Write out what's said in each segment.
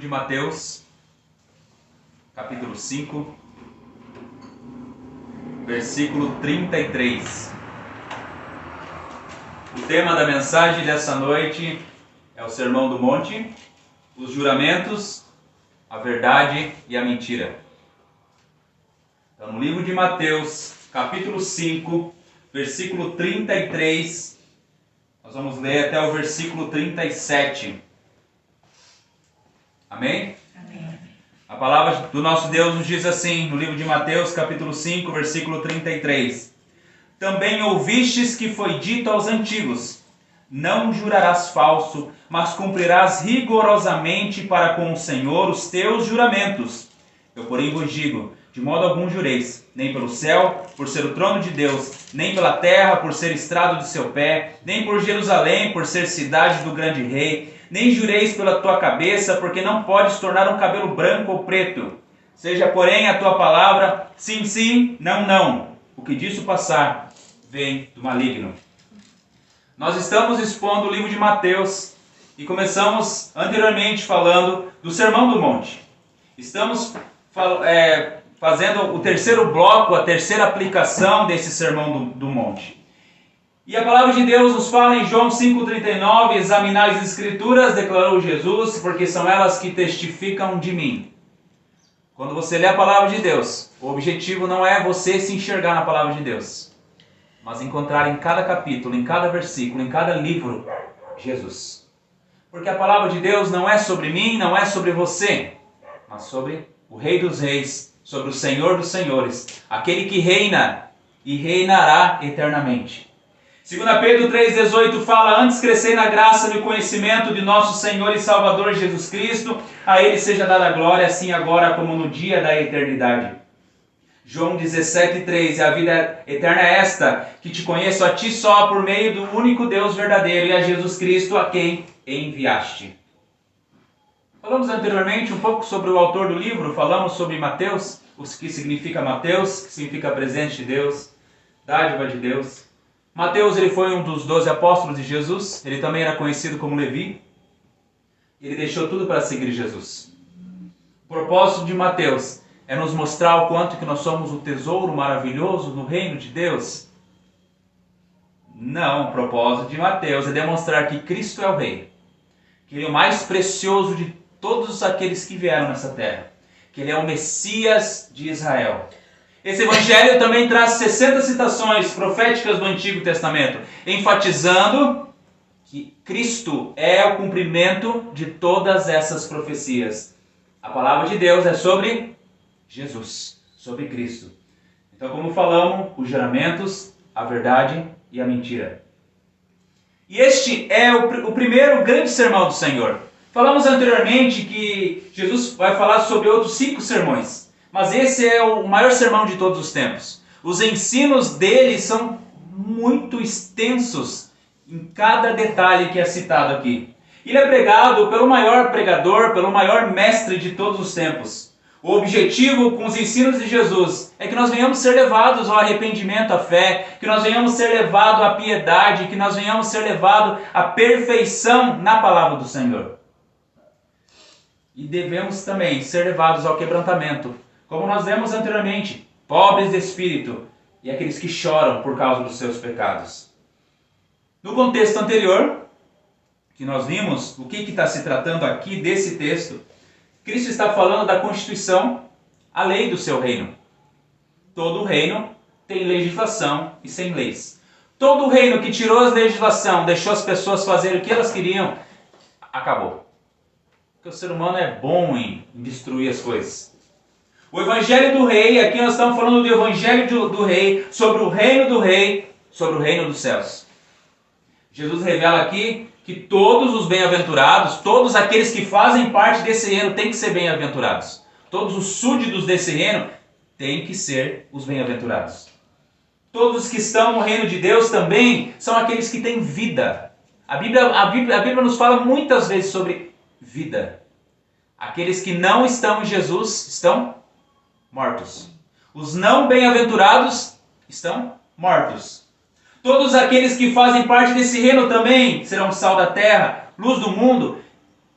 de Mateus, capítulo 5, versículo 33. O tema da mensagem dessa noite é o Sermão do Monte, os juramentos, a verdade e a mentira. Então, no livro de Mateus, capítulo 5, versículo 33, nós vamos ler até o versículo 37. Amém? Amém. A palavra do nosso Deus nos diz assim, no livro de Mateus, capítulo 5, versículo 33. Também ouvistes que foi dito aos antigos: não jurarás falso, mas cumprirás rigorosamente para com o Senhor os teus juramentos. Eu, porém, vos digo, de modo algum jureis, nem pelo céu, por ser o trono de Deus, nem pela terra, por ser estrado de seu pé, nem por Jerusalém, por ser cidade do grande rei, nem jureis pela tua cabeça, porque não podes tornar um cabelo branco ou preto. Seja, porém, a tua palavra sim, sim, não, não. O que disso passar vem do maligno. Nós estamos expondo o livro de Mateus e começamos anteriormente falando do Sermão do Monte. Estamos fazendo o terceiro bloco, a terceira aplicação desse Sermão do Monte. E a palavra de Deus nos fala em João 5,39, examinar as Escrituras, declarou Jesus, porque são elas que testificam de mim. Quando você lê a palavra de Deus, o objetivo não é você se enxergar na palavra de Deus, mas encontrar em cada capítulo, em cada versículo, em cada livro, Jesus. Porque a palavra de Deus não é sobre mim, não é sobre você, mas sobre o Rei dos Reis, sobre o Senhor dos Senhores, aquele que reina e reinará eternamente. 2 Pedro 3,18 fala: antes crescei na graça e no conhecimento de nosso Senhor e Salvador Jesus Cristo, a Ele seja dada a glória, assim agora como no dia da eternidade. João 17,3: a vida eterna é esta, que te conheço a ti só por meio do único Deus verdadeiro e a Jesus Cristo a quem enviaste. Falamos anteriormente um pouco sobre o autor do livro, falamos sobre Mateus, o que significa Mateus, que significa presente de Deus, dádiva de Deus. Mateus, ele foi um dos 12 apóstolos de Jesus, ele também era conhecido como Levi, ele deixou tudo para seguir Jesus. O propósito de Mateus é nos mostrar o quanto que nós somos o tesouro maravilhoso no reino de Deus? Não, o propósito de Mateus é demonstrar que Cristo é o Rei, que Ele é o mais precioso de todos aqueles que vieram nessa terra, que Ele é o Messias de Israel. Esse evangelho também traz 60 citações proféticas do Antigo Testamento, enfatizando que Cristo é o cumprimento de todas essas profecias. A palavra de Deus é sobre Jesus, sobre Cristo. Então, como falamos, os juramentos, a verdade e a mentira. E este é o primeiro grande sermão do Senhor. Falamos anteriormente que Jesus vai falar sobre outros 5 sermões. Mas esse é o maior sermão de todos os tempos. Os ensinos dele são muito extensos em cada detalhe que é citado aqui. Ele é pregado pelo maior pregador, pelo maior mestre de todos os tempos. O objetivo com os ensinos de Jesus é que nós venhamos ser levados ao arrependimento, à fé, que nós venhamos ser levados à piedade, que nós venhamos ser levados à perfeição na palavra do Senhor. E devemos também ser levados ao quebrantamento. Como nós vemos anteriormente, pobres de espírito e aqueles que choram por causa dos seus pecados. No contexto anterior, que nós vimos, o que está se tratando aqui desse texto, Cristo está falando da Constituição, a lei do seu reino. Todo reino tem legislação e sem leis. Todo reino que tirou a legislação, deixou as pessoas fazerem o que elas queriam, acabou. Porque o ser humano é bom em destruir as coisas. O Evangelho do Rei, aqui nós estamos falando do Evangelho do Rei, sobre o reino do Rei, sobre o reino dos céus. Jesus revela aqui que todos os bem-aventurados, todos aqueles que fazem parte desse reino têm que ser bem-aventurados. Todos os súditos desse reino têm que ser os bem-aventurados. Todos os que estão no reino de Deus também são aqueles que têm vida. A Bíblia nos fala muitas vezes sobre vida. Aqueles que não estão em Jesus estão mortos. Os não bem-aventurados estão mortos. Todos aqueles que fazem parte desse reino também serão sal da terra, luz do mundo,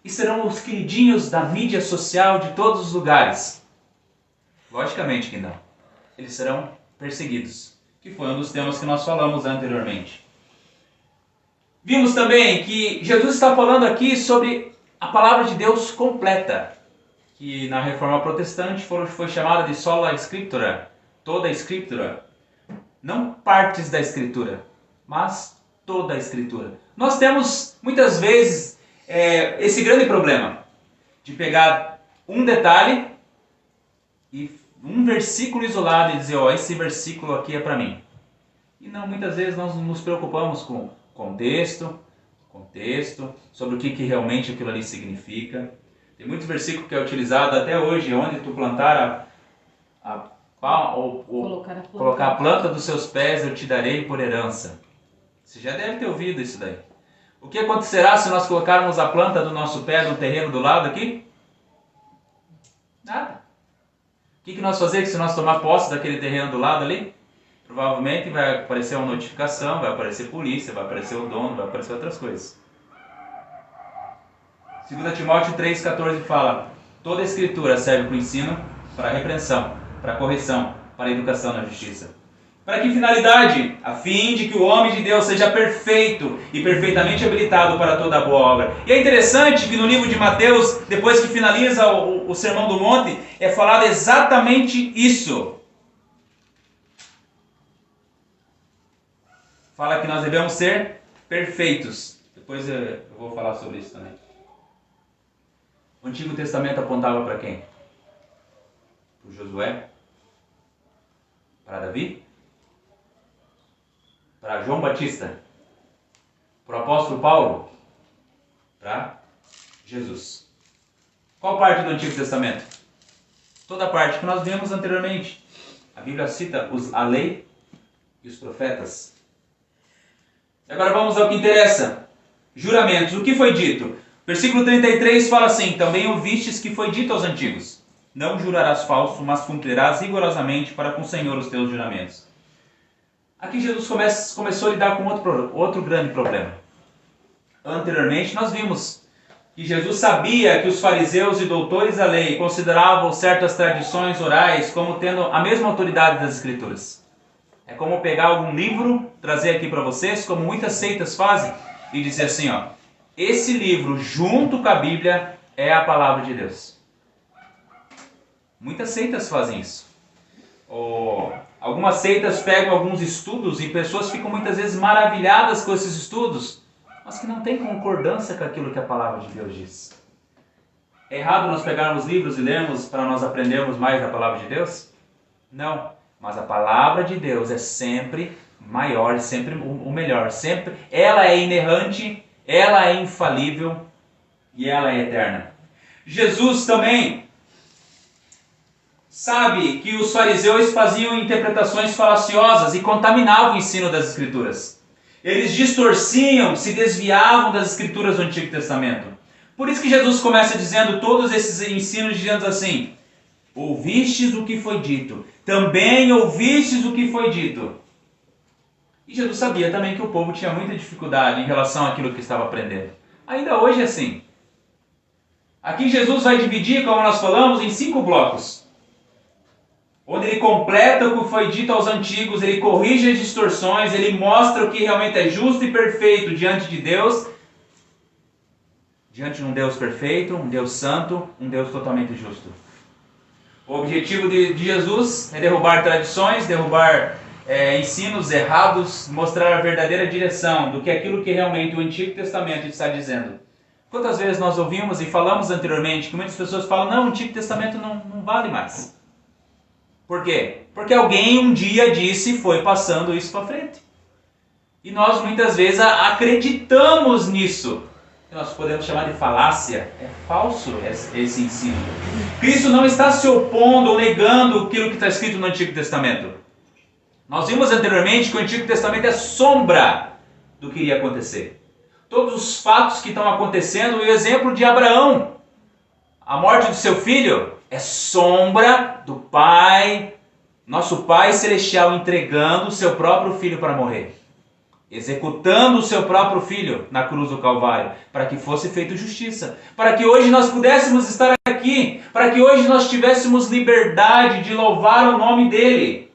e serão os queridinhos da mídia social de todos os lugares? Logicamente que não. Eles serão perseguidos, que foi um dos temas que nós falamos anteriormente. Vimos também que Jesus está falando aqui sobre a palavra de Deus completa, que na Reforma Protestante foi chamada de sola scriptura, toda a Escritura. Não partes da Escritura, mas toda a Escritura. Nós temos, muitas vezes, esse grande problema de pegar um detalhe e um versículo isolado e dizer, esse versículo aqui é para mim. E não, muitas vezes nós nos preocupamos com contexto, sobre o que realmente aquilo ali significa. Tem muitos versículos que é utilizado até hoje, onde tu plantar colocar a planta dos seus pés, eu te darei por herança. Você já deve ter ouvido isso daí. O que acontecerá se nós colocarmos a planta do nosso pé no terreno do lado aqui? Nada. O que nós fazemos se nós tomar posse daquele terreno do lado ali? Provavelmente vai aparecer uma notificação, vai aparecer polícia, vai aparecer o dono, vai aparecer outras coisas. 2 Timóteo 3,14 fala: toda a Escritura serve para o ensino, para a repreensão, para a correção, para a educação na justiça. Para que finalidade? A fim de que o homem de Deus seja perfeito e perfeitamente habilitado para toda boa obra. E é interessante que no livro de Mateus, depois que finaliza o Sermão do Monte, é falado exatamente isso. Fala que nós devemos ser perfeitos. Depois eu vou falar sobre isso também. O Antigo Testamento apontava para quem? Para Josué? Para Davi? Para João Batista? Para o apóstolo Paulo? Para Jesus. Qual parte do Antigo Testamento? Toda a parte que nós vimos anteriormente. A Bíblia cita a lei e os profetas. Agora vamos ao que interessa. Juramentos. O que foi dito? Versículo 33 fala assim: também ouvistes que foi dito aos antigos: não jurarás falso, mas cumprirás rigorosamente para com o Senhor os teus juramentos. Aqui Jesus começou a lidar com outro grande problema. Anteriormente nós vimos que Jesus sabia que os fariseus e doutores da lei consideravam certas tradições orais como tendo a mesma autoridade das Escrituras. É como pegar algum livro, trazer aqui para vocês, como muitas seitas fazem, e dizer assim, esse livro junto com a Bíblia é a palavra de Deus. Muitas seitas fazem isso. Algumas seitas pegam alguns estudos e pessoas ficam muitas vezes maravilhadas com esses estudos, mas que não tem concordância com aquilo que a palavra de Deus diz. É errado nós pegarmos livros e lermos para nós aprendermos mais da palavra de Deus? Não. Mas a palavra de Deus é sempre maior, sempre o melhor. Sempre, ela é inerrante, ela é infalível e ela é eterna. Jesus também sabe que os fariseus faziam interpretações falaciosas e contaminavam o ensino das Escrituras. Eles distorciam, se desviavam das Escrituras do Antigo Testamento. Por isso que Jesus começa dizendo todos esses ensinos, dizendo assim: ouvistes o que foi dito, também ouvistes o que foi dito. E Jesus sabia também que o povo tinha muita dificuldade em relação àquilo que estava aprendendo. Ainda hoje é assim. Aqui Jesus vai dividir, como nós falamos, em 5 blocos. Onde ele completa o que foi dito aos antigos, ele corrige as distorções, ele mostra o que realmente é justo e perfeito diante de Deus. Diante de um Deus perfeito, um Deus santo, um Deus totalmente justo. O objetivo de Jesus é derrubar tradições, derrubar ensinos errados, mostrar a verdadeira direção do que aquilo que realmente o Antigo Testamento está dizendo. Quantas vezes nós ouvimos e falamos anteriormente que muitas pessoas falam: não, o Antigo Testamento não vale mais. Por quê? Porque alguém um dia disse e foi passando isso para frente. E nós muitas vezes acreditamos nisso. Nós podemos chamar de falácia. É falso esse ensino. Cristo não está se opondo ou negando aquilo que está escrito no Antigo Testamento. Nós vimos anteriormente que o Antigo Testamento é sombra do que iria acontecer. Todos os fatos que estão acontecendo, o exemplo de Abraão, a morte do seu filho, é sombra do Pai, nosso Pai Celestial entregando o seu próprio filho para morrer. executando o seu próprio filho na cruz do Calvário, para que fosse feita justiça, para que hoje nós pudéssemos estar aqui, para que hoje nós tivéssemos liberdade de louvar o nome dele.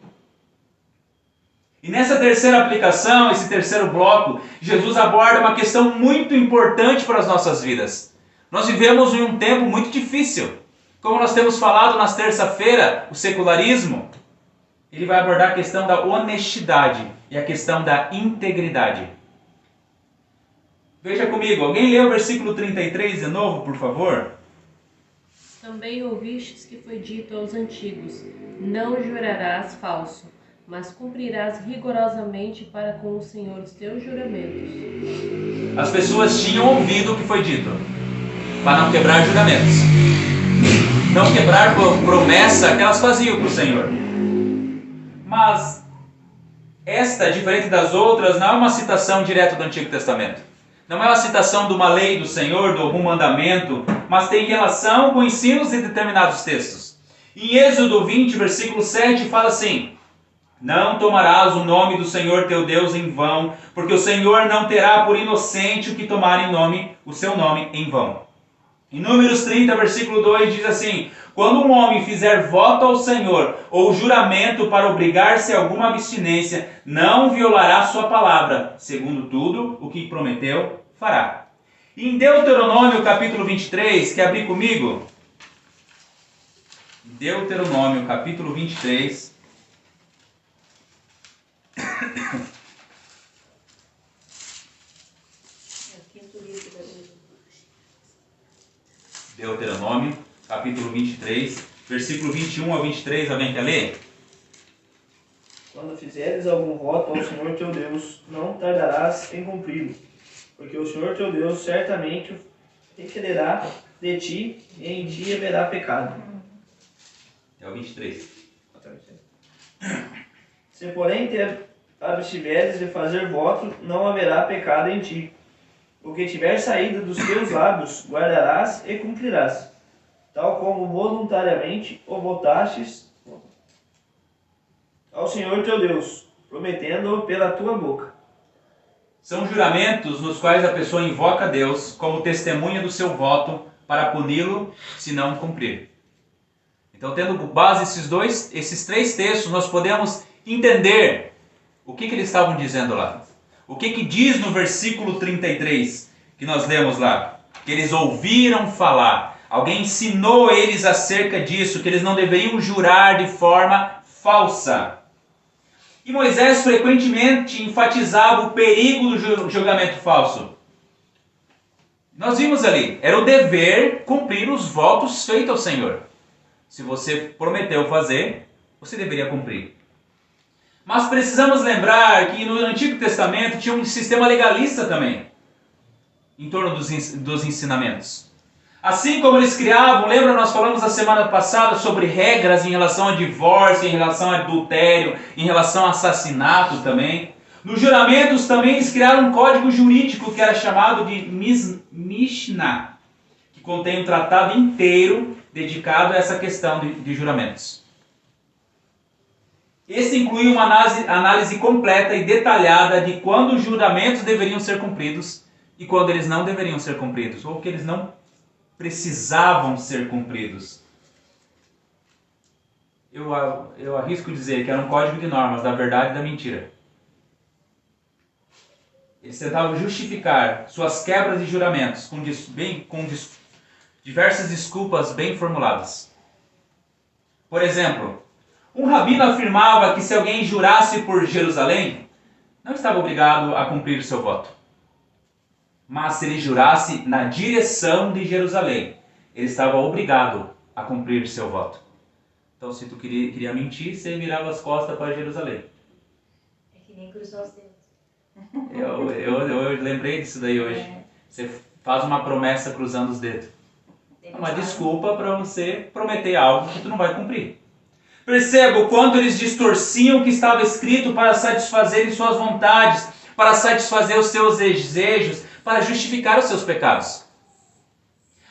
E nessa terceira aplicação, esse terceiro bloco, Jesus aborda uma questão muito importante para as nossas vidas. Nós vivemos em um tempo muito difícil. Como nós temos falado nas terça-feira, o secularismo, ele vai abordar a questão da honestidade e a questão da integridade. Veja comigo, alguém lê o versículo 33 de novo, por favor? Também ouvistes que foi dito aos antigos: não jurarás falso, mas cumprirás rigorosamente para com o Senhor os teus juramentos. As pessoas tinham ouvido o que foi dito, para não quebrar juramentos, não quebrar promessa que elas faziam para o Senhor. Mas esta, diferente das outras, não é uma citação direta do Antigo Testamento. Não é uma citação de uma lei do Senhor, de algum mandamento, mas tem relação com ensinos de determinados textos. Em Êxodo 20, versículo 7, fala assim: não tomarás o nome do Senhor teu Deus em vão, porque o Senhor não terá por inocente o que tomar o seu nome em vão. Em Números 30, versículo 2, diz assim: quando um homem fizer voto ao Senhor, ou juramento para obrigar-se a alguma abstinência, não violará sua palavra, segundo tudo o que prometeu, fará. E em Deuteronômio, capítulo 23, quer abrir comigo? Deuteronômio, capítulo 23. Deuteronômio, capítulo 23, versículo 21 a 23, alguém quer ler? Quando fizeres algum voto ao Senhor teu Deus, não tardarás em cumpri-lo, porque o Senhor teu Deus certamente requererá de ti, e em ti haverá pecado. É o 23. Se porém te abstiveres de fazer voto, não haverá pecado em ti. O que tiver saído dos teus lábios, guardarás e cumprirás, tal como voluntariamente o votastes ao Senhor teu Deus, prometendo-o pela tua boca. São juramentos nos quais a pessoa invoca Deus como testemunha do seu voto para puni-lo se não cumprir. Então, tendo base esses três textos, nós podemos entender o que eles estavam dizendo lá. O que diz no versículo 33 que nós lemos lá? Que eles ouviram falar. Alguém ensinou eles acerca disso, que eles não deveriam jurar de forma falsa. E Moisés frequentemente enfatizava o perigo do julgamento falso. Nós vimos ali, era o dever cumprir os votos feitos ao Senhor. Se você prometeu fazer, você deveria cumprir. Mas precisamos lembrar que no Antigo Testamento tinha um sistema legalista também, em torno dos ensinamentos. Assim como eles criavam, lembra, nós falamos a semana passada sobre regras em relação a divórcio, em relação a adultério, em relação a assassinato também. Nos juramentos também eles criaram um código jurídico que era chamado de Mishnah, que contém um tratado inteiro dedicado a essa questão de juramentos. Esse inclui uma análise completa e detalhada de quando os juramentos deveriam ser cumpridos e quando eles não deveriam ser cumpridos, ou que eles não precisavam ser cumpridos. Eu arrisco dizer que era um código de normas da verdade e da mentira. Eles tentavam justificar suas quebras de juramentos com diversas desculpas bem formuladas. Por exemplo, um rabino afirmava que se alguém jurasse por Jerusalém, não estava obrigado a cumprir o seu voto. Mas se ele jurasse na direção de Jerusalém, ele estava obrigado a cumprir seu voto. Então, se tu queria mentir, você virava as costas para Jerusalém. É que nem cruzar os dedos. Eu lembrei disso daí hoje. Você faz uma promessa cruzando os dedos. É uma desculpa para você prometer algo que tu não vai cumprir. Perceba o quanto eles distorciam o que estava escrito para satisfazerem suas vontades, para satisfazer os seus desejos, para justificar os seus pecados.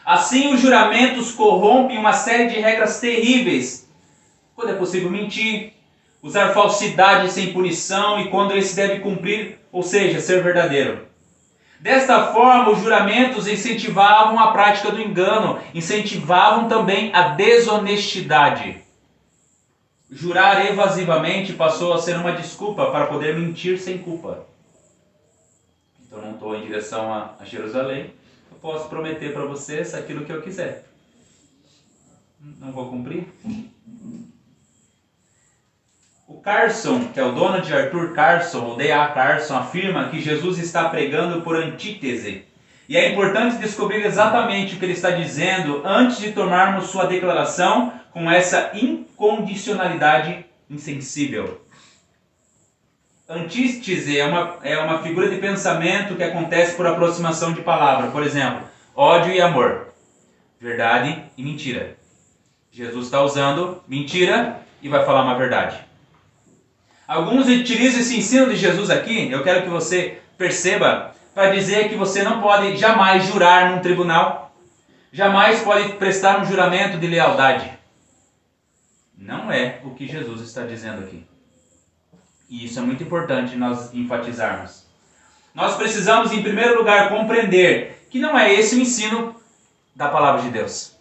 Assim, os juramentos corrompem uma série de regras terríveis. Quando é possível mentir, usar falsidade sem punição e quando esse deve cumprir, ou seja, ser verdadeiro. Desta forma, os juramentos incentivavam a prática do engano, incentivavam também a desonestidade. Jurar evasivamente passou a ser uma desculpa para poder mentir sem culpa. Então não estou em direção a Jerusalém, eu posso prometer para vocês aquilo que eu quiser. Não vou cumprir? O Carson, que é o Donald Arthur Carson, ou D.A. Carson, afirma que Jesus está pregando por antítese. E é importante descobrir exatamente o que ele está dizendo antes de tomarmos sua declaração com essa incondicionalidade insensível. Antítese é uma figura de pensamento que acontece por aproximação de palavra. Por exemplo, ódio e amor, verdade e mentira. Jesus está usando mentira e vai falar uma verdade. Alguns utilizam esse ensino de Jesus aqui, eu quero que você perceba, para dizer que você não pode jamais jurar num tribunal, jamais pode prestar um juramento de lealdade. Não é o que Jesus está dizendo aqui. E isso é muito importante nós enfatizarmos. Nós precisamos, em primeiro lugar, compreender que não é esse o ensino da palavra de Deus.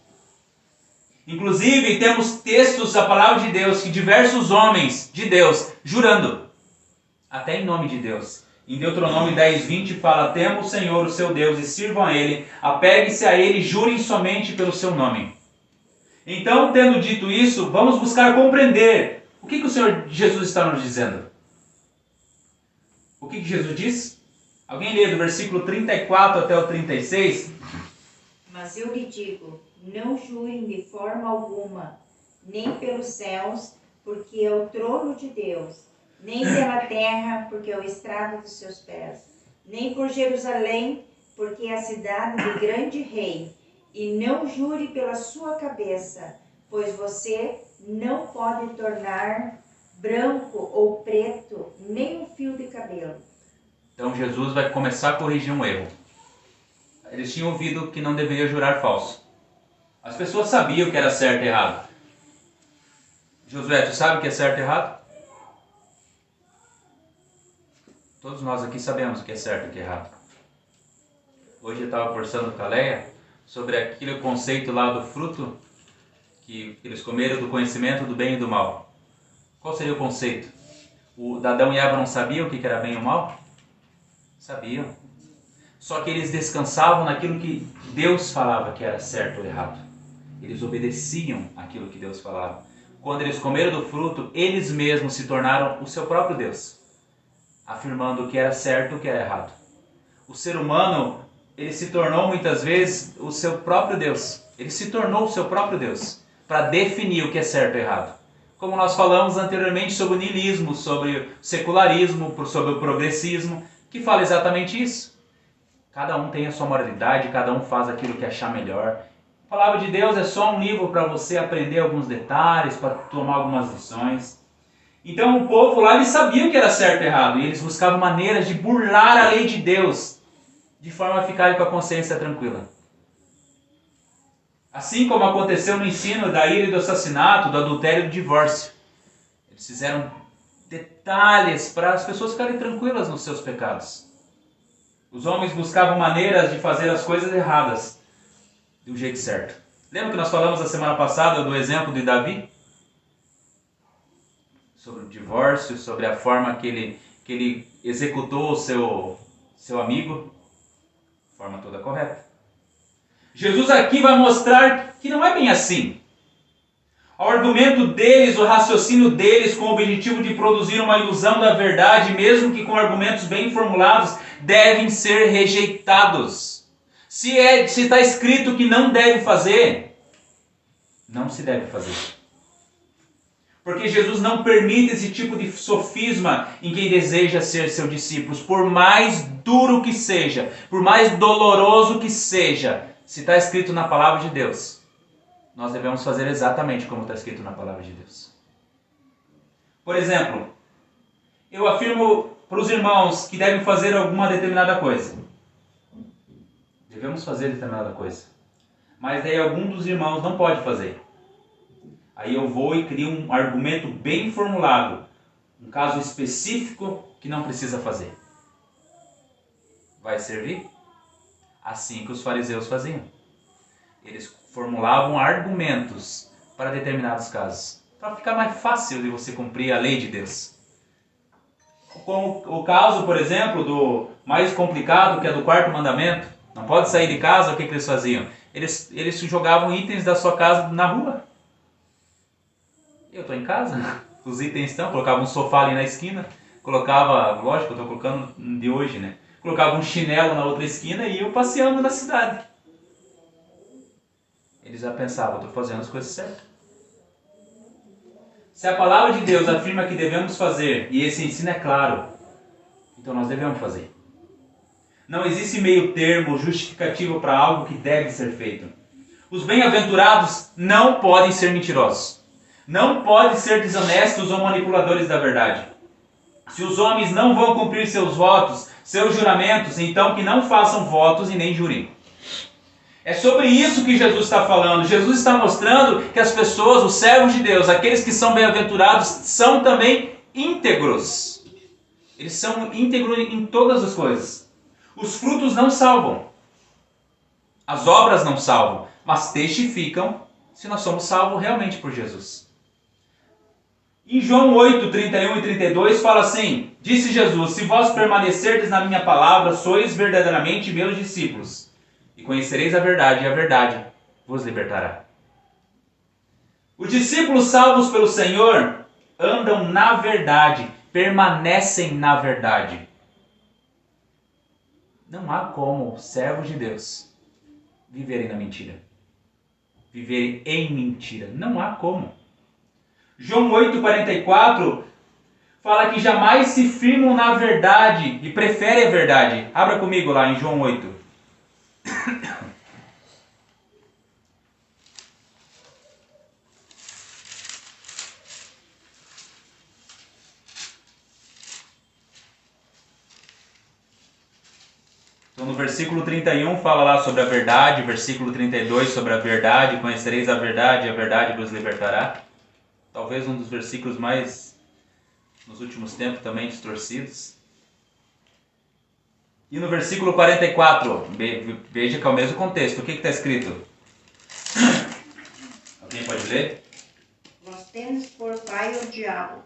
Inclusive, temos textos da palavra de Deus que diversos homens de Deus jurando, até em nome de Deus. Em Deuteronômio 10:20 fala: temam o Senhor, o seu Deus, e sirvam a Ele, apeguem-se a Ele e jurem somente pelo seu nome. Então, tendo dito isso, vamos buscar compreender o que o Senhor Jesus está nos dizendo. O que Jesus diz? Alguém lê do versículo 34 até o 36? Mas eu lhe digo, não jurem de forma alguma, nem pelos céus, porque é o trono de Deus, nem pela terra, porque é o estrado dos seus pés, nem por Jerusalém, porque é a cidade do grande rei. E não jure pela sua cabeça, pois você não pode tornar branco ou preto nem um fio de cabelo. Então Jesus vai começar a corrigir um erro. Eles tinham ouvido que não deveria jurar falso. As pessoas sabiam o que era certo e errado. Josué, tu sabe o que é certo e errado? Todos nós aqui sabemos o que é certo e o que é errado. Hoje eu estava conversando com a Leia sobre aquele conceito lá do fruto que eles comeram, do conhecimento do bem e do mal. Qual seria o conceito? O Adão e Eva não sabiam o que era bem e o mal? Sabiam. Só que eles descansavam naquilo que Deus falava que era certo ou errado. Eles obedeciam aquilo que Deus falava. Quando eles comeram do fruto, eles mesmos se tornaram o seu próprio Deus, afirmando o que era certo e o que era errado. O ser humano, ele se tornou muitas vezes o seu próprio Deus. Ele se tornou o seu próprio Deus para definir o que é certo e errado. Como nós falamos anteriormente sobre o niilismo, sobre o secularismo, sobre o progressismo, que fala exatamente isso. Cada um tem a sua moralidade, cada um faz aquilo que achar melhor. A palavra de Deus é só um livro para você aprender alguns detalhes, para tomar algumas lições. Então o povo lá, eles sabiam que era certo e errado, e eles buscavam maneiras de burlar a lei de Deus, de forma a ficarem com a consciência tranquila. Assim como aconteceu no ensino da ira e do assassinato, do adultério e do divórcio. Eles fizeram detalhes para as pessoas ficarem tranquilas nos seus pecados. Os homens buscavam maneiras de fazer as coisas erradas do jeito certo. Lembra que nós falamos a semana passada do exemplo de Davi? Sobre o divórcio, sobre a forma que ele executou o seu amigo. De forma toda correta. Jesus aqui vai mostrar que não é bem assim. O argumento deles, o raciocínio deles com o objetivo de produzir uma ilusão da verdade, mesmo que com argumentos bem formulados, devem ser rejeitados. Se está escrito que não deve fazer, não se deve fazer. Porque Jesus não permite esse tipo de sofisma em quem deseja ser seu discípulo. Por mais duro que seja, por mais doloroso que seja, se está escrito na palavra de Deus, nós devemos fazer exatamente como está escrito na palavra de Deus. Por exemplo, eu afirmo para os irmãos que devem fazer alguma determinada coisa. Devemos fazer determinada coisa. Mas daí algum dos irmãos não pode fazer. Aí eu vou e crio um argumento bem formulado Um caso específico que não precisa fazer. Vai servir? Assim que os fariseus faziam. Eles formulavam argumentos para determinados casos, para ficar mais fácil de você cumprir a lei de Deus. Como o caso, por exemplo, do mais complicado, que é do quarto mandamento. Não pode sair de casa, o que eles faziam? Eles jogavam itens da sua casa na rua. Eu estou em casa, os itens estão, colocava um sofá ali na esquina, colocava, lógico, eu estou colocando de hoje, né? Colocava um chinelo na outra esquina e eu passeando na cidade. Eles já pensavam, estou fazendo as coisas certas. Se a palavra de Deus afirma que devemos fazer, e esse ensino é claro, então nós devemos fazer. Não existe meio termo justificativo para algo que deve ser feito. Os bem-aventurados não podem ser mentirosos. Não podem ser desonestos ou manipuladores da verdade. Se os homens não vão cumprir seus votos, seus juramentos, então que não façam votos e nem jurem. É sobre isso que Jesus está falando. Jesus está mostrando que as pessoas, os servos de Deus, aqueles que são bem-aventurados, são também íntegros. Eles são íntegros em todas as coisas. Os frutos não salvam. As obras não salvam, mas testificam se nós somos salvos realmente por Jesus. Em João 8, 31 e 32 fala assim: disse Jesus, se vós permanecerdes na minha palavra, sois verdadeiramente meus discípulos, e conhecereis a verdade vos libertará. Os discípulos salvos pelo Senhor andam na verdade, permanecem na verdade. Não há como servos de Deus viverem na mentira, viverem em mentira. Não há como. João 8,44 fala que jamais se firmam na verdade e preferem a verdade. Abra comigo lá em João 8. Então no versículo 31 fala lá sobre a verdade, versículo 32 sobre a verdade, conhecereis a verdade vos libertará. Talvez um dos versículos mais, nos últimos tempos, também distorcidos. E no versículo 44, veja que é o mesmo contexto. O que está escrito? Alguém pode ler? Vós tendes por pai o diabo,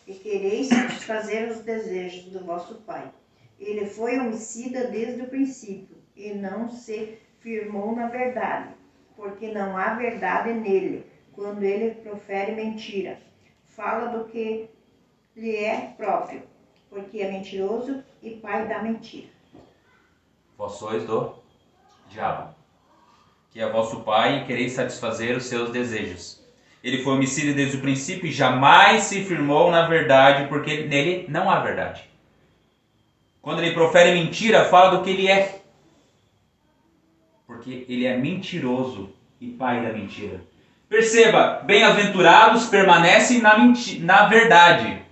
e quereis satisfazer os desejos do vosso pai. Ele foi homicida desde o princípio, e não se firmou na verdade, porque não há verdade nele. Quando ele profere mentira, fala do que lhe é próprio, porque é mentiroso e pai da mentira. Vós sois do diabo, que é vosso pai, e quereis satisfazer os seus desejos. Ele foi homicida desde o princípio e jamais se firmou na verdade, porque nele não há verdade. Quando ele profere mentira, fala do que ele é, porque ele é mentiroso e pai da mentira. Perceba, bem-aventurados permanecem na verdade.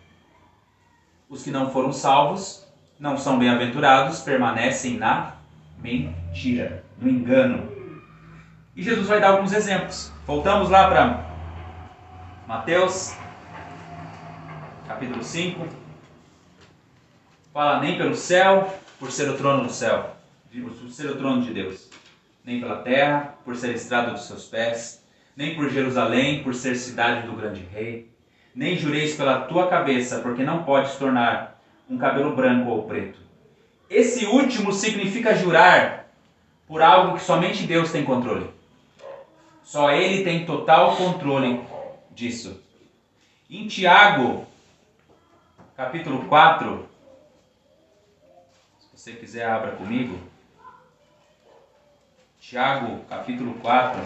Os que não foram salvos, não são bem-aventurados, permanecem na mentira, no engano. E Jesus vai dar alguns exemplos. Voltamos lá para Mateus, capítulo 5. Fala, nem pelo céu, por ser o trono do céu, por ser o trono de Deus. Nem pela terra, por ser a estrada dos seus pés. Nem por Jerusalém, por ser cidade do grande rei. Nem jureis pela tua cabeça, porque não podes tornar um cabelo branco ou preto. Esse último significa jurar por algo que somente Deus tem controle. Só Ele tem total controle disso. Em Tiago, capítulo 4, se você quiser abra comigo. Tiago, capítulo 4.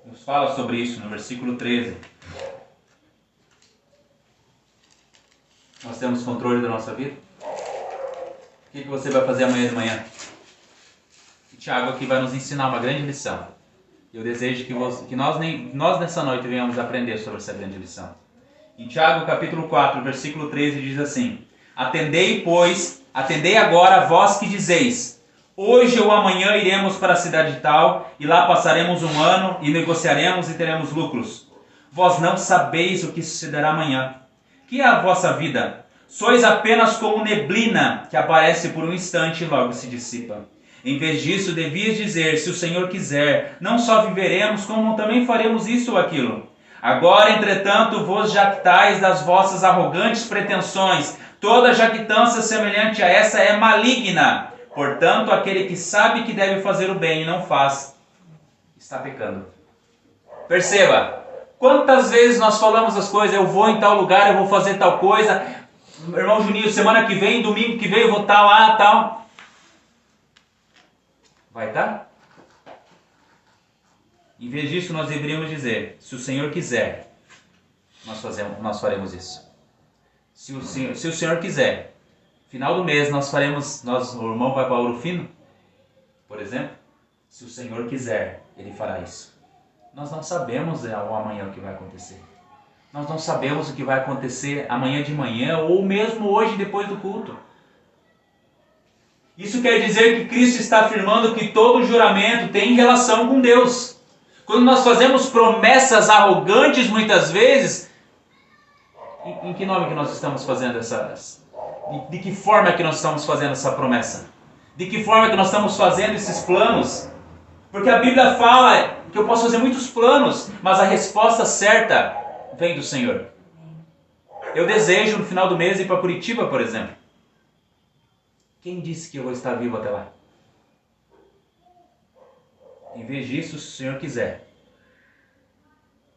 Nos fala sobre isso no versículo 13. Nós temos controle da nossa vida? O que você vai fazer amanhã de manhã? E Tiago aqui vai nos ensinar uma grande lição. E eu desejo que nós nessa noite venhamos aprender sobre essa grande lição. Em Tiago capítulo 4, versículo 13 diz assim: Atendei agora, vós que dizeis: hoje ou amanhã iremos para a cidade tal, e lá passaremos um ano, e negociaremos e teremos lucros. Vós não sabeis o que sucederá amanhã. Que é a vossa vida? Sois apenas como neblina, que aparece por um instante e logo se dissipa. Em vez disso, devias dizer: se o Senhor quiser, não só viveremos, como também faremos isso ou aquilo. Agora, entretanto, vos jactais das vossas arrogantes pretensões. Toda jactância semelhante a essa é maligna. Portanto, aquele que sabe que deve fazer o bem e não faz, está pecando. Perceba, quantas vezes nós falamos as coisas: eu vou em tal lugar, eu vou fazer tal coisa. Irmão Juninho, semana que vem, domingo que vem, eu vou estar lá, tal. Vai estar? Em vez disso, nós deveríamos dizer: se o Senhor quiser, nós faremos isso. Se o Senhor quiser, final do mês o irmão vai para Ouro Fino, por exemplo. Se o Senhor quiser, Ele fará isso. Nós não sabemos o amanhã o que vai acontecer. Nós não sabemos o que vai acontecer amanhã de manhã, ou mesmo hoje depois do culto. Isso quer dizer que Cristo está afirmando que todo juramento tem relação com Deus. Quando nós fazemos promessas arrogantes muitas vezes, em que nome que nós estamos fazendo de que forma que nós estamos fazendo essa promessa? De que forma que nós estamos fazendo esses planos? Porque a Bíblia fala que eu posso fazer muitos planos, mas a resposta certa vem do Senhor. Eu desejo no final do mês ir para Curitiba, por exemplo. Quem disse que eu vou estar vivo até lá? Em vez disso, se o Senhor quiser,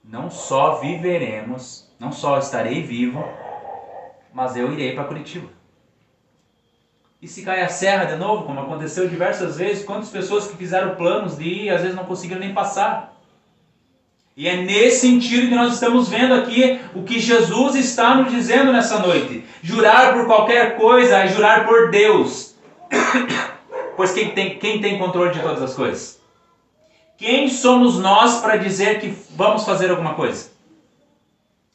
não só viveremos, não só estarei vivo, mas eu irei para Curitiba. E se cai a serra de novo, como aconteceu diversas vezes, quantas pessoas que fizeram planos de ir, às vezes não conseguiram nem passar. E é nesse sentido que nós estamos vendo aqui o que Jesus está nos dizendo nessa noite. Jurar por qualquer coisa é jurar por Deus. Pois quem tem controle de todas as coisas? Quem somos nós para dizer que vamos fazer alguma coisa?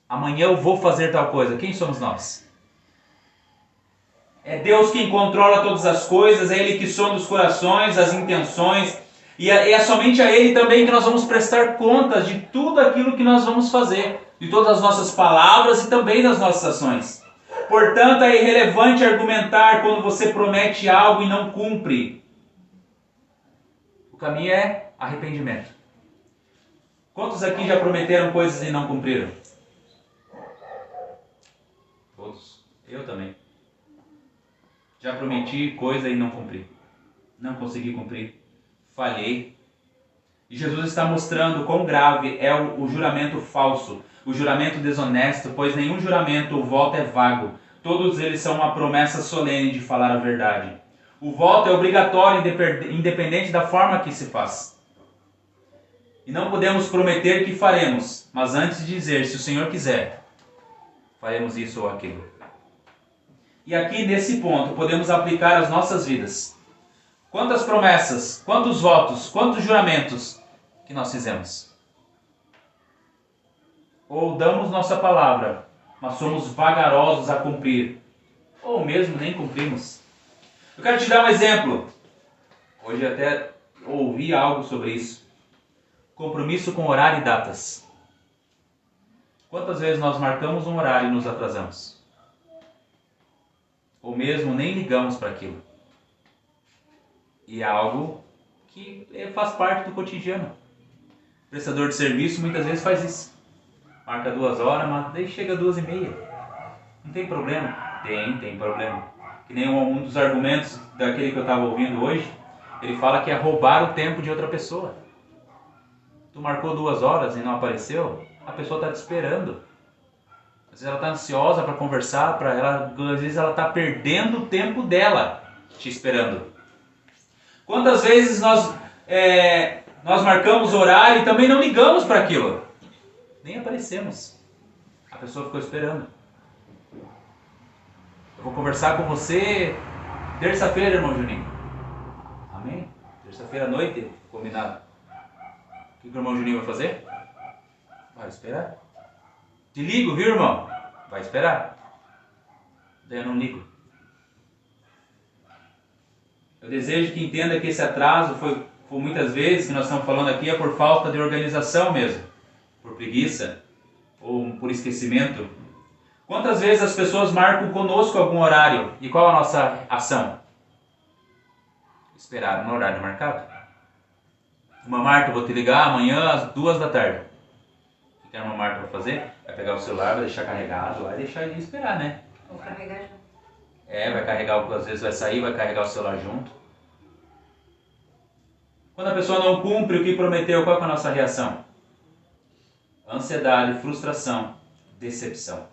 Amanhã eu vou fazer tal coisa. Quem somos nós? É Deus quem controla todas as coisas, é Ele que sonda os corações, as intenções, e é somente a Ele também que nós vamos prestar contas de tudo aquilo que nós vamos fazer, de todas as nossas palavras e também das nossas ações. Portanto, é irrelevante argumentar quando você promete algo e não cumpre. O caminho é arrependimento. Quantos aqui já prometeram coisas e não cumpriram? Todos. Eu também. Já prometi coisa e não cumpri. Não consegui cumprir. Falhei. E Jesus está mostrando quão grave é o juramento falso, o juramento desonesto, pois nenhum juramento ou voto é vago. Todos eles são uma promessa solene de falar a verdade. O voto é obrigatório, independente da forma que se faz. E não podemos prometer que faremos, mas antes de dizer, se o Senhor quiser, faremos isso ou aquilo. E aqui nesse ponto podemos aplicar as nossas vidas. Quantas promessas, quantos votos, quantos juramentos que nós fizemos? Ou damos nossa palavra, mas somos vagarosos a cumprir, ou mesmo nem cumprimos. Eu quero te dar um exemplo. Hoje até ouvi algo sobre isso. Compromisso com horário e datas. Quantas vezes nós marcamos um horário e nos atrasamos? Ou mesmo nem ligamos para aquilo. E é algo que faz parte do cotidiano. O prestador de serviço muitas vezes faz isso. Marca 2 horas, mas daí chega 2h30. Não tem problema? Tem problema. Que nem um dos argumentos daquele que eu estava ouvindo hoje, ele fala que é roubar o tempo de outra pessoa. Tu marcou 2 horas e não apareceu, a pessoa está te esperando. Às vezes ela está ansiosa para conversar, às vezes ela está perdendo o tempo dela te esperando. Quantas vezes nós marcamos horário e também não ligamos para aquilo? Nem aparecemos. A pessoa ficou esperando. Eu vou conversar com você terça-feira, irmão Juninho. Amém? Terça-feira à noite, combinado. O que o irmão Juninho vai fazer? Vai esperar. Te ligo, viu, irmão? Vai esperar. Daí eu não ligo. Eu desejo que entenda que esse atraso foi muitas vezes, que nós estamos falando aqui, é por falta de organização mesmo, por preguiça ou por esquecimento. Quantas vezes as pessoas marcam conosco algum horário e qual a nossa ação? Esperar no horário marcado. Uma Marta, eu vou te ligar amanhã às 2 da tarde. O que a irmã Marta vai fazer? Vai pegar o celular, vai deixar carregado lá e deixar ele esperar, né? Vou carregar junto. Vai carregar, às vezes vai sair, vai carregar o celular junto. Quando a pessoa não cumpre o que prometeu, qual é a nossa reação? Ansiedade, frustração, decepção.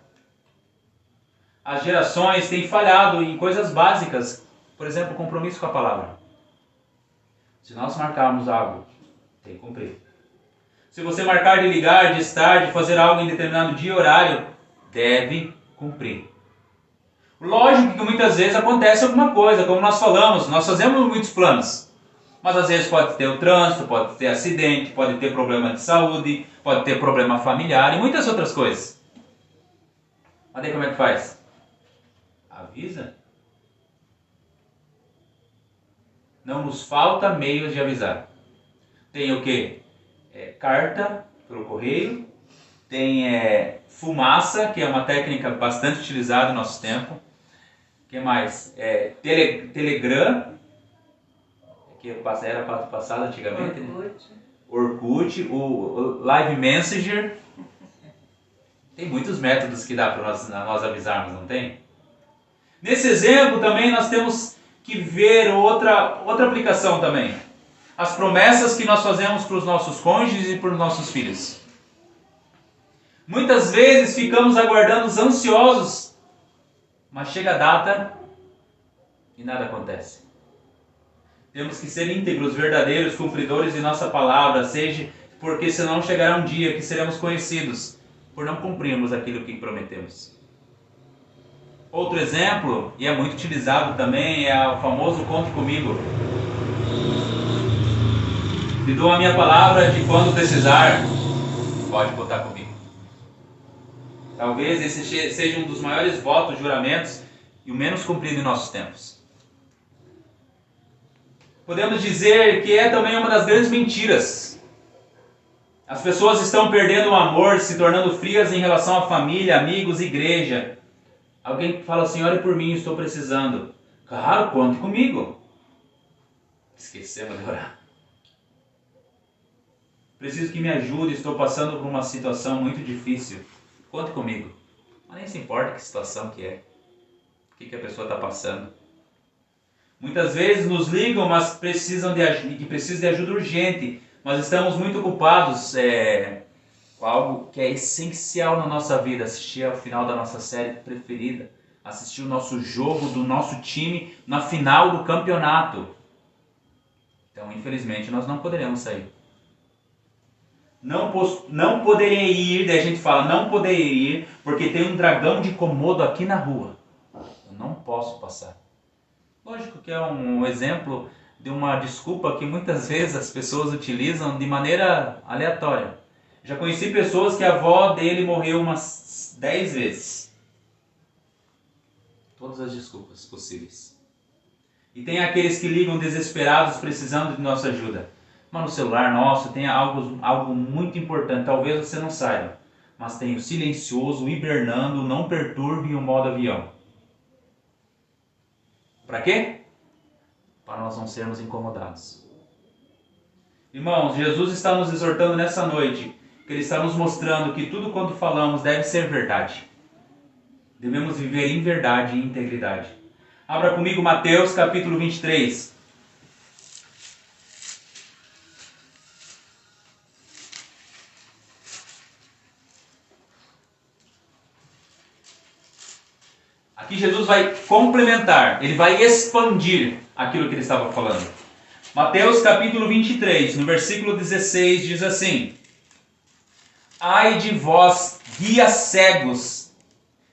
As gerações têm falhado em coisas básicas, por exemplo, compromisso com a palavra. Se nós marcarmos algo, tem que cumprir. Se você marcar de ligar, de estar, de fazer algo em determinado dia e horário, deve cumprir. Lógico que muitas vezes acontece alguma coisa, como nós falamos, nós fazemos muitos planos. Mas às vezes pode ter o trânsito, pode ter acidente, pode ter problema de saúde, pode ter problema familiar e muitas outras coisas. Mas daí como é que faz? Avisa. Não nos falta meios de avisar. Tem o quê? Carta pelo correio. Tem fumaça, que é uma técnica bastante utilizada no nosso tempo. O que mais? Telegram, que era passado antigamente. Orkut, o Live Messenger. Tem muitos métodos que dá para nós avisarmos, não tem? Nesse exemplo também nós temos que ver outra aplicação também. As promessas que nós fazemos para os nossos cônjuges e para os nossos filhos. Muitas vezes ficamos aguardando ansiosos, mas chega a data e nada acontece. Temos que ser íntegros, verdadeiros, cumpridores de nossa palavra, seja porque senão chegará um dia que seremos conhecidos por não cumprirmos aquilo que prometemos. Outro exemplo, e é muito utilizado também, é o famoso conte comigo. Te dou a minha palavra de quando precisar, pode contar comigo. Talvez esse seja um dos maiores votos, juramentos e o menos cumprido em nossos tempos. Podemos dizer que é também uma das grandes mentiras. As pessoas estão perdendo o amor, se tornando frias em relação à família, amigos, igreja. Alguém fala assim, ore por mim, estou precisando. Claro, conte comigo. Esquecemos de orar. Preciso que me ajude, estou passando por uma situação muito difícil. Conte comigo. Mas nem se importa que situação que é. O que a pessoa está passando. Muitas vezes nos ligam, mas precisam de ajuda urgente. Mas estamos muito ocupados com algo que é essencial na nossa vida. Assistir ao final da nossa série preferida. Assistir o nosso jogo do nosso time na final do campeonato. Então, infelizmente, nós não poderemos sair. Não poderei ir, daí a gente fala, não poderei ir, porque tem um dragão de Komodo aqui na rua. Eu não posso passar. Lógico que é um exemplo de uma desculpa que muitas vezes as pessoas utilizam de maneira aleatória. Já conheci pessoas que a avó dele morreu umas 10 vezes. Todas as desculpas possíveis. E tem aqueles que ligam desesperados precisando de nossa ajuda. Mas no celular nosso tem algo muito importante, talvez você não saiba. Mas tem o silencioso, o hibernando, o não perturbe e o modo avião. Para quê? Para nós não sermos incomodados. Irmãos, Jesus está nos exortando nessa noite, que Ele está nos mostrando que tudo quanto falamos deve ser verdade. Devemos viver em verdade e integridade. Abra comigo Mateus capítulo 23. Aqui Jesus vai complementar, ele vai expandir aquilo que ele estava falando. Mateus capítulo 23, no versículo 16, diz assim: Ai de vós, guias cegos,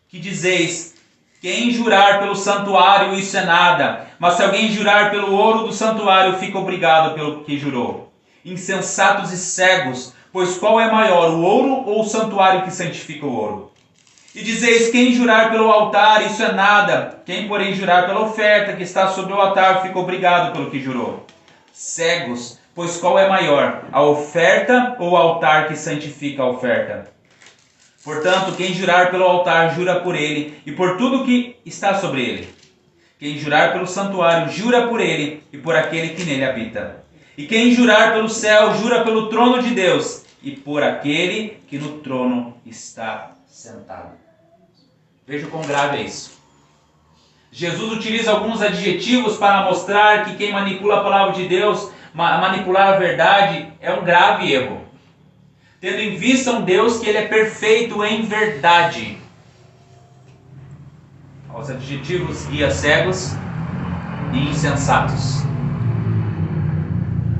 que dizeis, quem jurar pelo santuário isso é nada, mas se alguém jurar pelo ouro do santuário fica obrigado pelo que jurou. Insensatos e cegos, pois qual é maior, o ouro ou o santuário que santifica o ouro? E dizeis: quem jurar pelo altar, isso é nada. Quem, porém, jurar pela oferta que está sobre o altar, fica obrigado pelo que jurou. Cegos, pois qual é maior, a oferta ou o altar que santifica a oferta? Portanto, quem jurar pelo altar, jura por ele e por tudo que está sobre ele. Quem jurar pelo santuário, jura por ele e por aquele que nele habita. E quem jurar pelo céu, jura pelo trono de Deus e por aquele que no trono está sentado. Veja o quão grave é isso. Jesus utiliza alguns adjetivos para mostrar que quem manipula a palavra de Deus, manipular a verdade, é um grave erro. Tendo em vista um Deus que ele é perfeito em verdade. Os adjetivos: guia cegos e insensatos.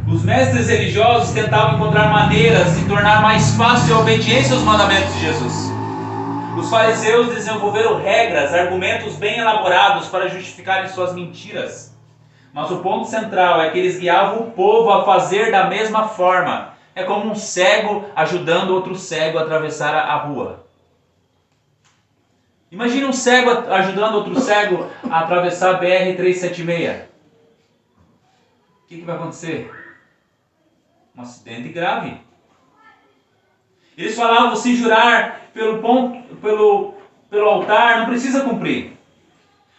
Os mestres religiosos tentavam encontrar maneiras de tornar mais fácil a obediência aos mandamentos de Jesus. Os fariseus desenvolveram regras, argumentos bem elaborados para justificarem suas mentiras. Mas o ponto central é que eles guiavam o povo a fazer da mesma forma. É como um cego ajudando outro cego a atravessar a rua. Imagine um cego ajudando outro cego a atravessar a BR-376. O que vai acontecer? Um acidente grave. Eles falavam: se jurar pelo altar, não precisa cumprir.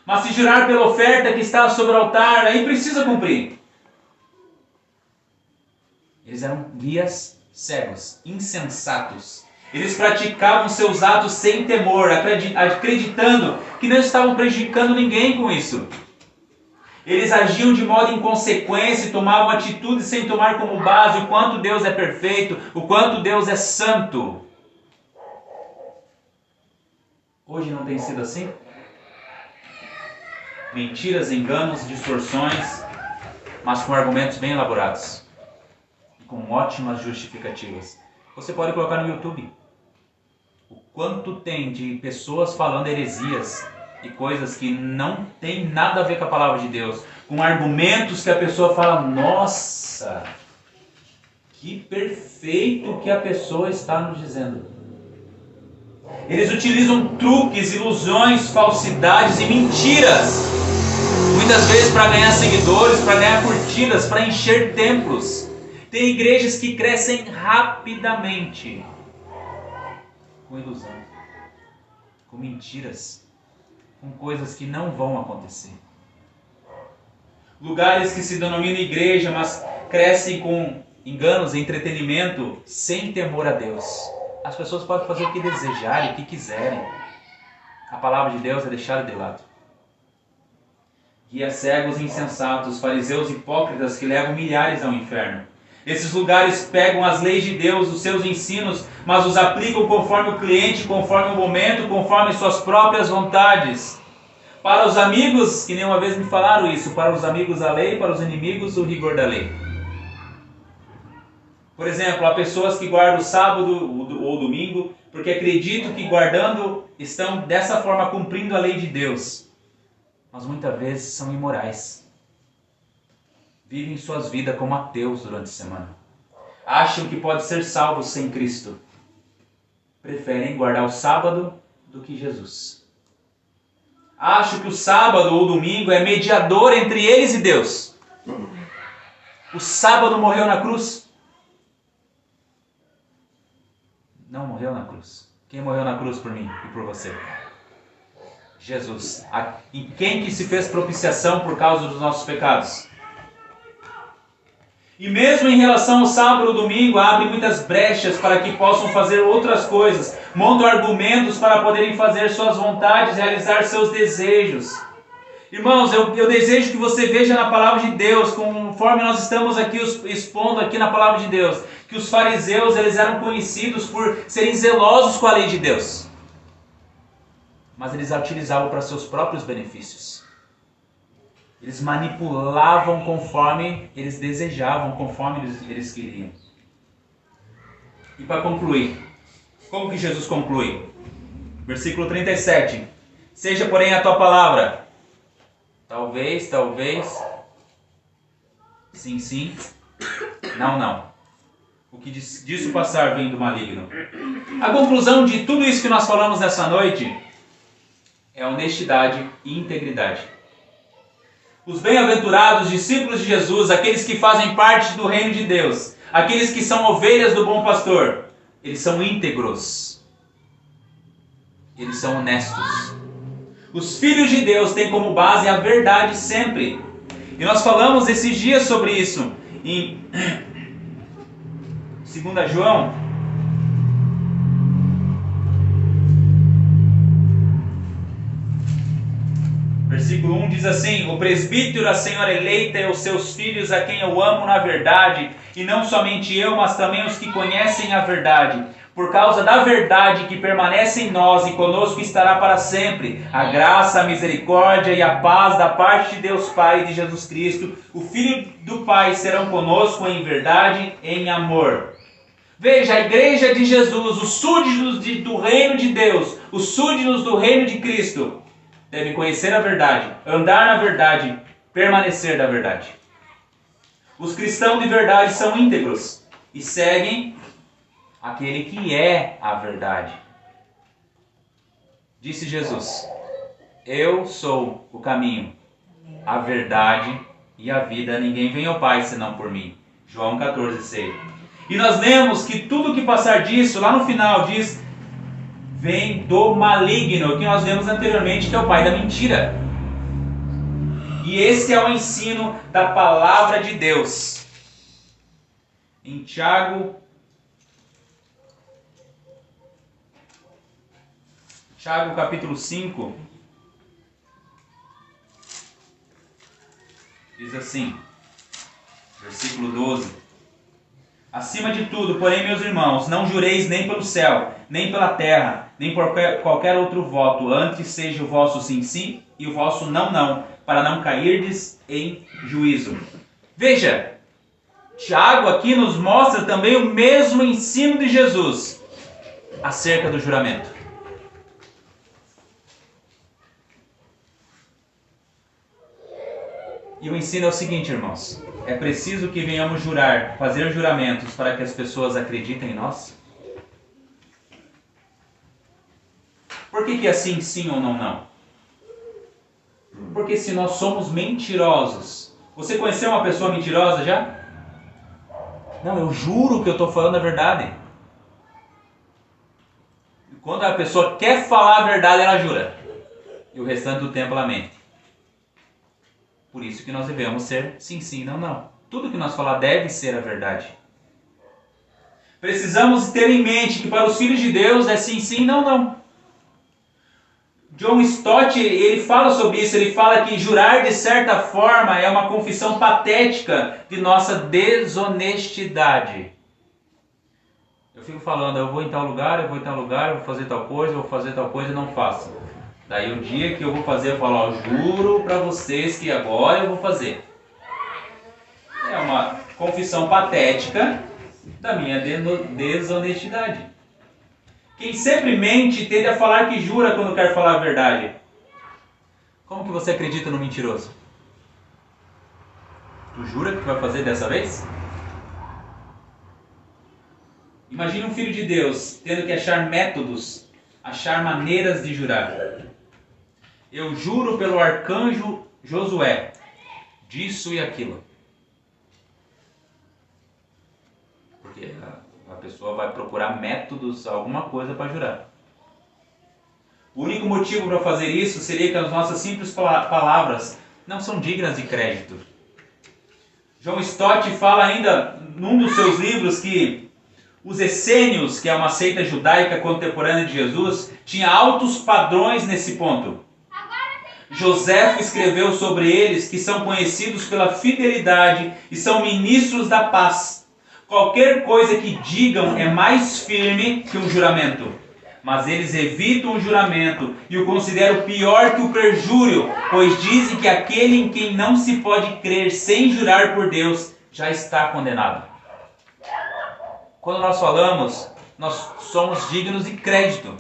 Mas se jurar pela oferta que está sobre o altar, aí precisa cumprir. Eles eram guias cegos, insensatos. Eles praticavam seus atos sem temor, acreditando que não estavam prejudicando ninguém com isso. Eles agiam de modo inconsequente, tomavam atitudes sem tomar como base o quanto Deus é perfeito, o quanto Deus é santo. Hoje não tem sido assim? Mentiras, enganos, distorções, mas com argumentos bem elaborados e com ótimas justificativas. Você pode colocar no YouTube o quanto tem de pessoas falando heresias e coisas que não tem nada a ver com a palavra de Deus, com argumentos que a pessoa fala: nossa, que perfeito que a pessoa está nos dizendo. Eles utilizam truques, ilusões, falsidades e mentiras, muitas vezes para ganhar seguidores, para ganhar curtidas, para encher templos. Tem igrejas que crescem rapidamente com ilusão, com mentiras, com coisas que não vão acontecer. Lugares que se denominam igreja, mas crescem com enganos e entretenimento sem temor a Deus. As pessoas podem fazer o que desejarem, o que quiserem. A palavra de Deus é deixada de lado. Guia cegos e insensatos, fariseus hipócritas que levam milhares ao inferno. Esses lugares pegam as leis de Deus, os seus ensinos, mas os aplicam conforme o cliente, conforme o momento, conforme suas próprias vontades. Para os amigos, que nenhuma vez me falaram isso, para os amigos a lei, para os inimigos o rigor da lei. Por exemplo, há pessoas que guardam o sábado ou domingo porque acreditam que guardando estão dessa forma cumprindo a lei de Deus. Mas muitas vezes são imorais. Vivem suas vidas como ateus durante a semana. Acham que pode ser salvos sem Cristo. Preferem guardar o sábado do que Jesus. Acham que o sábado ou o domingo é mediador entre eles e Deus. O sábado morreu na cruz? Não morreu na cruz. Quem morreu na cruz por mim e por você? Jesus. E quem que se fez propiciação por causa dos nossos pecados? E mesmo em relação ao sábado e domingo, abre muitas brechas para que possam fazer outras coisas. Montam argumentos para poderem fazer suas vontades, realizar seus desejos. Irmãos, eu desejo que você veja na palavra de Deus, conforme nós estamos aqui expondo aqui na palavra de Deus, que os fariseus eles eram conhecidos por serem zelosos com a lei de Deus. Mas eles a utilizavam para seus próprios benefícios. Eles manipulavam conforme eles desejavam, conforme eles queriam. E para concluir, como que Jesus conclui? Versículo 37. Seja, porém, a tua palavra. Talvez, talvez. Sim, sim. Não, não. O que disso passar vem do maligno. A conclusão de tudo isso que nós falamos nessa noite é honestidade e integridade. Os bem-aventurados discípulos de Jesus, aqueles que fazem parte do reino de Deus, aqueles que são ovelhas do bom pastor, eles são íntegros. Eles são honestos. Os filhos de Deus têm como base a verdade sempre. E nós falamos esses dias sobre isso em 2 João. Versículo 1 diz assim: o presbítero, a senhora eleita e os seus filhos, a quem eu amo na verdade, e não somente eu, mas também os que conhecem a verdade. Por causa da verdade que permanece em nós e conosco estará para sempre, a graça, a misericórdia e a paz da parte de Deus Pai e de Jesus Cristo, o Filho do Pai, serão conosco em verdade e em amor. Veja, a igreja de Jesus, os súditos do reino de Deus, os súditos do reino de Cristo, devem conhecer a verdade, andar na verdade, permanecer na verdade. Os cristãos de verdade são íntegros e seguem aquele que é a verdade. Disse Jesus: eu sou o caminho, a verdade e a vida. Ninguém vem ao Pai senão por mim. João 14:6. E nós lemos que tudo que passar disso, lá no final diz, vem do maligno, que nós vemos anteriormente, que é o pai da mentira. E esse é o ensino da palavra de Deus. Em Tiago capítulo 5, diz assim, versículo 12: acima de tudo, porém, meus irmãos, não jureis nem pelo céu, nem pela terra, nem por qualquer outro voto, antes seja o vosso sim, sim, e o vosso não, não, para não cairdes em juízo. Veja, Tiago aqui nos mostra também o mesmo ensino de Jesus acerca do juramento. E o ensino é o seguinte, irmãos: é preciso que venhamos jurar, fazer juramentos para que as pessoas acreditem em nós? Por que é assim, sim ou não, não? Porque se nós somos mentirosos... Você conheceu uma pessoa mentirosa já? Não, eu juro que eu estou falando a verdade. E quando a pessoa quer falar a verdade, ela jura. E o restante do tempo ela mente. Por isso que nós devemos ser sim, sim, não, não. Tudo que nós falar deve ser a verdade. Precisamos ter em mente que para os filhos de Deus é sim, sim, não, não. John Stott, ele fala sobre isso, ele fala que jurar de certa forma é uma confissão patética de nossa desonestidade. Eu fico falando, eu vou em tal lugar, eu vou em tal lugar, eu vou fazer tal coisa, eu vou fazer tal coisa e não faço. Daí o dia que eu vou fazer, eu falo, ó, juro para vocês que agora eu vou fazer. É uma confissão patética da minha desonestidade. Quem sempre mente tende a falar que jura quando quer falar a verdade. Como que você acredita no mentiroso? Tu jura que vai fazer dessa vez? Imagine um filho de Deus tendo que achar métodos, achar maneiras de jurar. Eu juro pelo arcanjo Josué, disso e aquilo. Porque a pessoa vai procurar métodos, alguma coisa para jurar. O único motivo para fazer isso seria que as nossas simples palavras não são dignas de crédito. John Stott fala ainda num dos seus livros que os essênios, que é uma seita judaica contemporânea de Jesus, tinha altos padrões nesse ponto. Joséfo escreveu sobre eles que são conhecidos pela fidelidade e são ministros da paz. Qualquer coisa que digam é mais firme que um juramento. Mas eles evitam o juramento e o consideram pior que o perjúrio, pois dizem que aquele em quem não se pode crer sem jurar por Deus já está condenado. Quando nós falamos, nós somos dignos de crédito.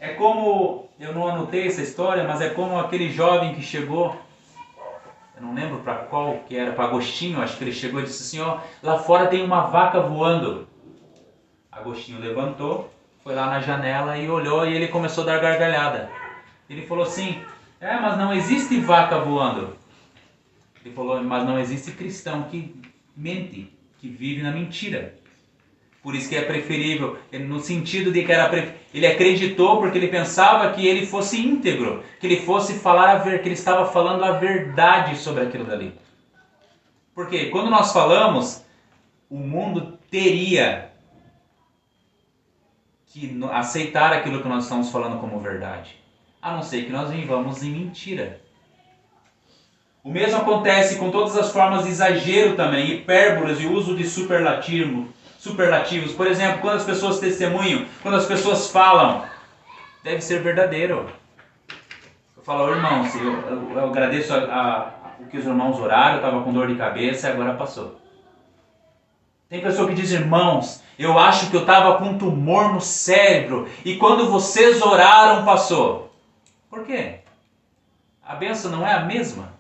É como, eu não anotei essa história, mas é como aquele jovem que chegou eu não lembro para qual que era, para Agostinho, acho que ele chegou e disse assim, ó, lá fora tem uma vaca voando. Agostinho levantou, foi lá na janela e olhou e ele começou a dar gargalhada. Ele falou assim, mas não existe vaca voando. Ele falou, mas não existe cristão que mente, que vive na mentira. Por isso que é preferível, no sentido de que ele acreditou porque ele pensava que ele fosse íntegro, que ele fosse falar que ele estava falando a verdade sobre aquilo dali. Porque quando nós falamos, o mundo teria que aceitar aquilo que nós estamos falando como verdade, a não ser que nós vivamos em mentira. O mesmo acontece com todas as formas de exagero também, hipérbolas e uso de superlativos. Por exemplo, quando as pessoas testemunham, quando as pessoas falam, deve ser verdadeiro. Eu falo, irmãos, eu agradeço o que os irmãos oraram, eu estava com dor de cabeça e agora passou. Tem pessoa que diz, irmãos, eu acho que eu estava com um tumor no cérebro e quando vocês oraram passou. Por quê? A bênção não é a mesma?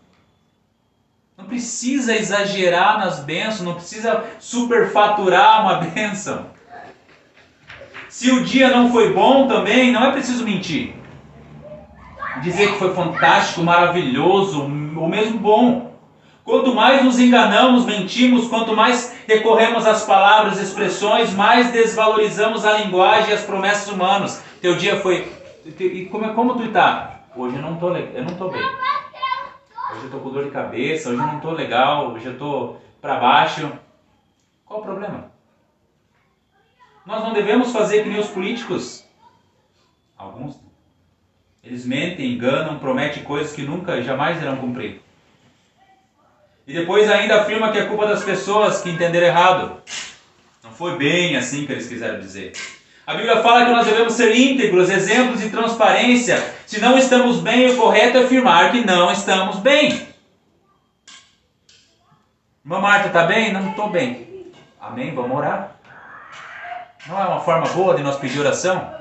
Não precisa exagerar nas bênçãos, não precisa superfaturar uma bênção. Se o dia não foi bom também, não é preciso mentir. Dizer que foi fantástico, maravilhoso, ou mesmo bom. Quanto mais nos enganamos, mentimos, quanto mais recorremos às palavras, expressões, mais desvalorizamos a linguagem e as promessas humanas. Teu dia foi... E como tu está? Hoje eu não estou bem. Hoje eu estou com dor de cabeça, hoje eu não estou legal, hoje eu estou para baixo. Qual o problema? Nós não devemos fazer que nem os políticos. Alguns. Eles mentem, enganam, prometem coisas que nunca, jamais irão cumprir. E depois ainda afirma que é culpa das pessoas que entenderam errado. Não foi bem assim que eles quiseram dizer. A Bíblia fala que nós devemos ser íntegros, exemplos de transparência. Se não estamos bem, o correto é afirmar que não estamos bem. Irmã Marta, está bem? Não estou bem. Amém? Vamos orar. Não é uma forma boa de nós pedir oração?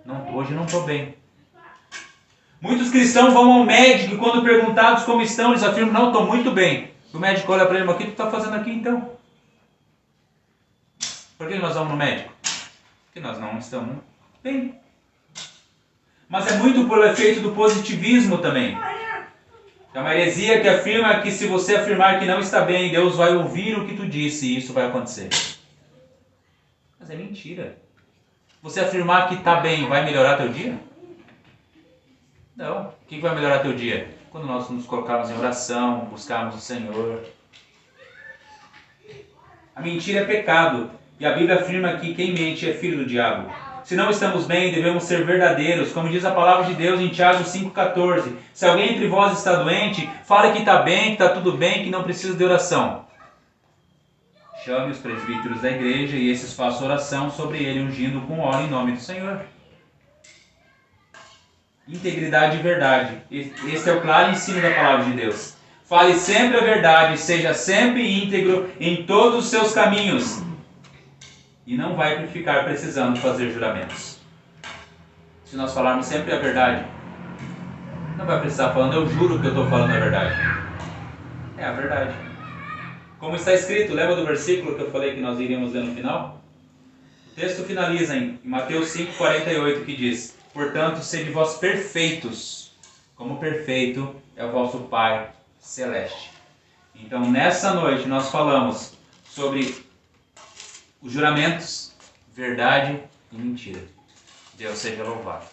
Não, hoje não estou bem. Muitos cristãos vão ao médico e quando perguntados como estão, eles afirmam, não, estou muito bem. O médico olha para ele, mas o que tu está fazendo aqui então? Por que nós vamos no médico? Porque nós não estamos bem. Mas é muito pelo efeito do positivismo também. É uma heresia que afirma que se você afirmar que não está bem, Deus vai ouvir o que tu disse e isso vai acontecer. Mas é mentira. Você afirmar que está bem vai melhorar teu dia? Não. O que vai melhorar teu dia? Quando nós nos colocarmos em oração, buscarmos o Senhor. A mentira é pecado. E a Bíblia afirma que quem mente é filho do diabo. Se não estamos bem, devemos ser verdadeiros. Como diz a palavra de Deus em Tiago 5,14. Se alguém entre vós está doente, fale que está bem, que está tudo bem, que não precisa de oração. Chame os presbíteros da igreja e esses façam oração sobre ele, ungindo com óleo em nome do Senhor. Integridade e verdade. Esse é o claro ensino da palavra de Deus. Fale sempre a verdade, seja sempre íntegro em todos os seus caminhos. E não vai ficar precisando fazer juramentos. Se nós falarmos sempre a verdade, não vai precisar falando, eu juro que eu estou falando a verdade. É a verdade. Como está escrito, lembra do versículo que eu falei que nós iríamos ler no final? O texto finaliza em Mateus 5,48, que diz, portanto, sede vós perfeitos, como perfeito é o vosso Pai Celeste. Então, nessa noite, nós falamos sobre os juramentos, verdade e mentira. Deus seja louvado.